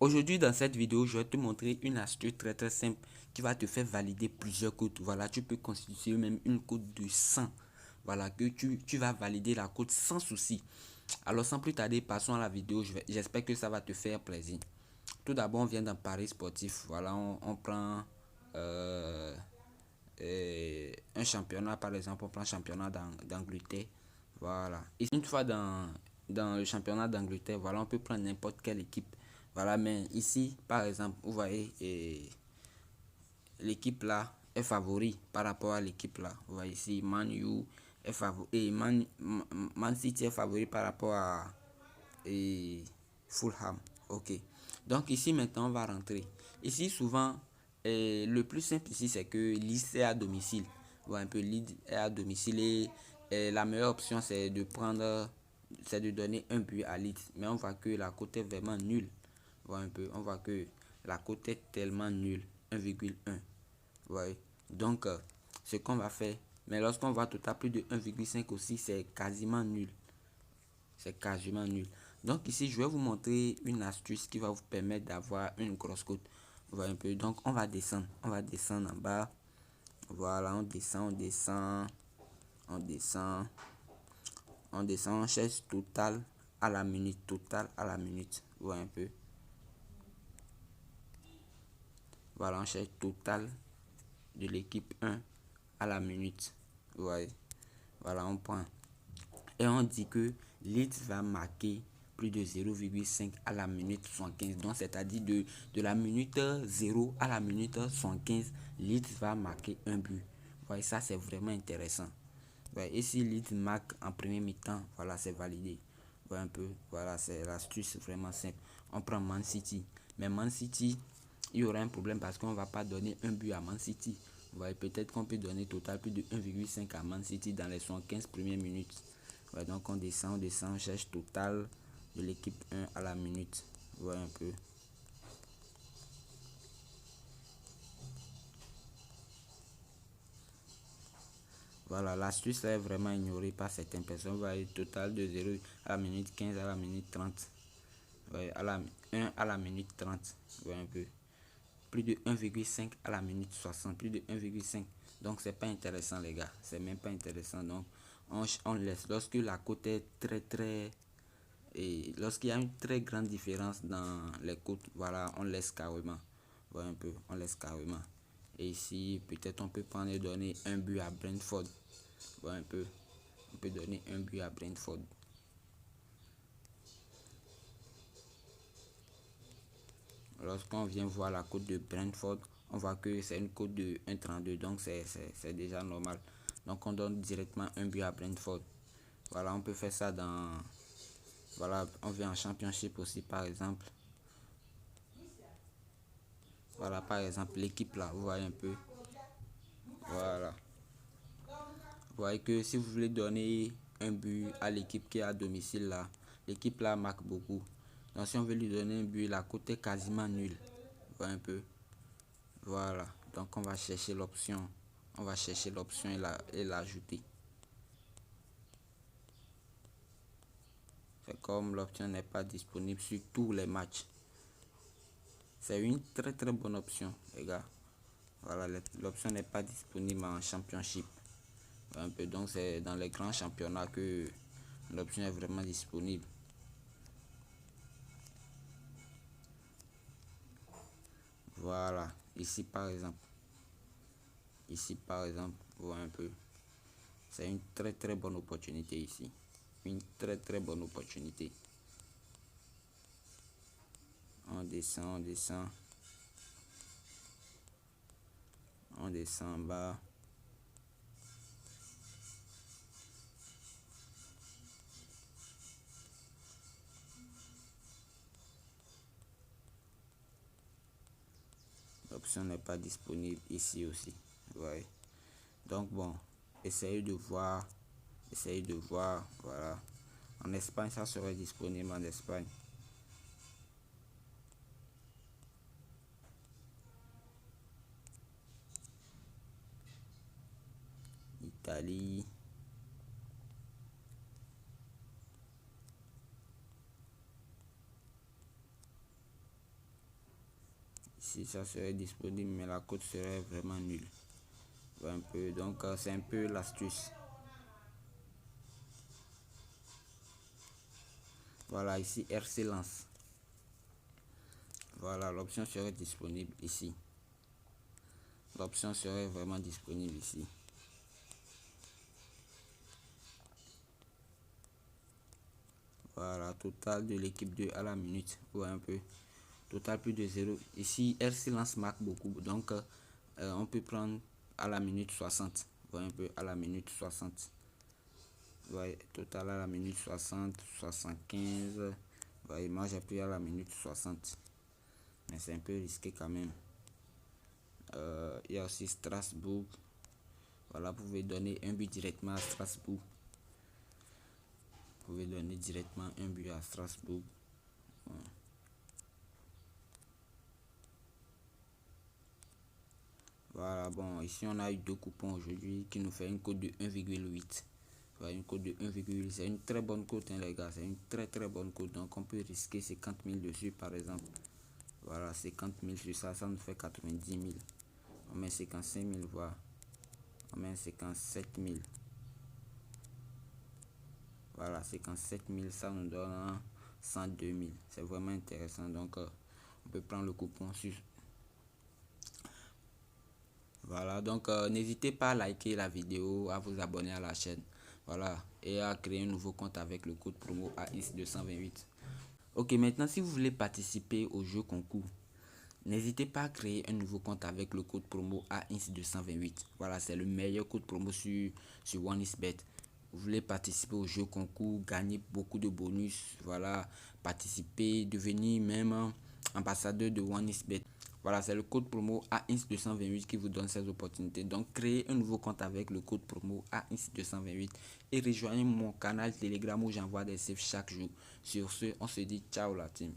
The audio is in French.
Aujourd'hui, dans cette vidéo, je vais te montrer une astuce très simple qui va te faire valider plusieurs codes. Voilà, tu peux constituer même une code de 100. Voilà, que tu vas valider la code sans souci. Alors, sans plus tarder, passons à la vidéo. J'espère que ça va te faire plaisir. Tout d'abord, on vient d'un pari sportif. Voilà, on prend un championnat, par exemple, on prend le championnat d'Angleterre. Voilà. Et une fois dans le championnat d'Angleterre, voilà, on peut prendre n'importe quelle équipe. Voilà, mais ici, par exemple, vous voyez, l'équipe là est favori par rapport à l'équipe là. Vous voyez ici, Man U est favori, et Man City est favori par rapport à Fulham. Ok. Donc ici, maintenant, on va rentrer. Ici, souvent, le plus simple ici, c'est que Leeds est à domicile. Ouais, un peu Leeds est à domicile et la meilleure option, c'est de donner un but à Leeds. Mais on voit que la cote est vraiment nulle. Ouais, un peu, on voit que la cote est tellement nulle, 1,1. Ouais. Donc, ce qu'on va faire, mais lorsqu'on voit total plus de 1,5 aussi, c'est quasiment nul. C'est quasiment nul. Donc ici, je vais vous montrer une astuce qui va vous permettre d'avoir une grosse cote. Voilà un peu. Donc on va descendre. On va descendre en bas. Voilà, on descend, on descend. On descend. On descend. On cherche total à la minute. Total à la minute. Voilà un peu. Voilà, on cherche total de l'équipe 1 à la minute. Ouais. Voilà, on prend. Et on dit que Leeds va marquer plus de 0,5 à la minute 75. Donc, c'est-à-dire de la minute 0 à la minute 75, Leeds va marquer un but. Voyez, ça, c'est vraiment intéressant. Ouais, et si Leeds marque en premier mi-temps, voilà, c'est validé. Voilà un peu, voilà, c'est l'astuce vraiment simple. On prend Man City. Mais Man City, il y aura un problème parce qu'on ne va pas donner un but à Man City. Vous voyez, peut-être qu'on peut donner total plus de 1,5 à Man City dans les 75 premières minutes. Ouais, donc on descend, on cherche total de l'équipe 1 à la minute. Voilà un peu. Voilà, l'astuce est vraiment ignorée par certaines personnes. Vous voyez, total de 0 à la minute 15 à la minute 30. Ouais, à la 1 à la minute 30. Voilà un peu. Plus de 1,5 à la minute 60. Plus de 1,5. Donc c'est pas intéressant les gars. C'est même pas intéressant. Donc on laisse. Lorsque la cote est très. Et lorsqu'il y a une très grande différence dans les cotes, voilà, on laisse carrément. Voilà un peu, on laisse carrément. Et ici, peut-être on peut prendre et donner un but à Brentford. Voilà un peu. On peut donner un but à Brentford. Lorsqu'on vient voir la cote de Brentford, on voit que c'est une cote de 1,32. Donc c'est déjà normal. Donc on donne directement un but à Brentford. Voilà, on peut faire ça dans... Voilà, on vient en championship aussi par exemple. Voilà, par exemple, l'équipe là, vous voyez un peu. Voilà. Vous voyez que si vous voulez donner un but à l'équipe qui est à domicile là, l'équipe là marque beaucoup. Donc si on veut lui donner un but, la cote est quasiment nulle. Vous voyez un peu. Voilà. Donc on va chercher l'option. On va chercher l'option et l'ajouter. C'est comme l'option n'est pas disponible sur tous les matchs. C'est une très bonne option, les gars. Voilà, l'option n'est pas disponible en championship. Un peu, donc c'est dans les grands championnats que l'option est vraiment disponible. Voilà, ici par exemple, voilà un peu. C'est une très bonne opportunité ici. Une très bonne opportunité. On descend, on descend. On descend en bas. L'option n'est pas disponible ici aussi. Ouais. Donc bon, essayez de voir. Essayez de voir. Voilà. En Espagne, ça serait disponible en Espagne. Italie. Ici, ça serait disponible, mais la cote serait vraiment nulle. Un peu, donc, c'est un peu l'astuce. Voilà, ici, RC lance. Voilà, l'option serait disponible ici. L'option serait vraiment disponible ici. Voilà, total de l'équipe 2 à la minute. Ou un peu. Total plus de 0. Ici, RC lance marque beaucoup. Donc, on peut prendre à la minute 60. Voilà un peu à la minute 60. Ouais, total à la minute 60, 75. Ouais, moi j'ai pris à la minute 60. Mais c'est un peu risqué quand même. Il y a aussi Strasbourg. Voilà, vous pouvez donner un but directement à Strasbourg. Vous pouvez donner directement un but à Strasbourg. Ouais. Voilà, bon, ici on a eu deux coupons aujourd'hui qui nous fait une cote de 1,8. Voilà, une cote de 1,8. C'est une très bonne cote, hein, les gars. C'est une très bonne cote. Donc on peut risquer 50 000 dessus, par exemple. Voilà, 50 000 sur ça, ça nous fait 90 000. On met 55 000, voilà. On met 57 000. Voilà, 57 000, ça nous donne 102 000. C'est vraiment intéressant. Donc, on peut prendre le coupon sur. Voilà, donc n'hésitez pas à liker la vidéo, à vous abonner à la chaîne. Voilà, et à créer un nouveau compte avec le code promo AIS228. Ok, maintenant, si vous voulez participer au jeu concours, n'hésitez pas à créer un nouveau compte avec le code promo AIS228. Voilà, c'est le meilleur code promo sur OneXBet. Vous voulez participer au jeu concours, gagner beaucoup de bonus, voilà, participer, devenir même ambassadeur de OneXBet. Voilà, c'est le code promo AIS228 qui vous donne ces opportunités. Donc, créez un nouveau compte avec le code promo AIS228 et rejoignez mon canal Telegram où j'envoie des saves chaque jour. Sur ce, on se dit ciao la team.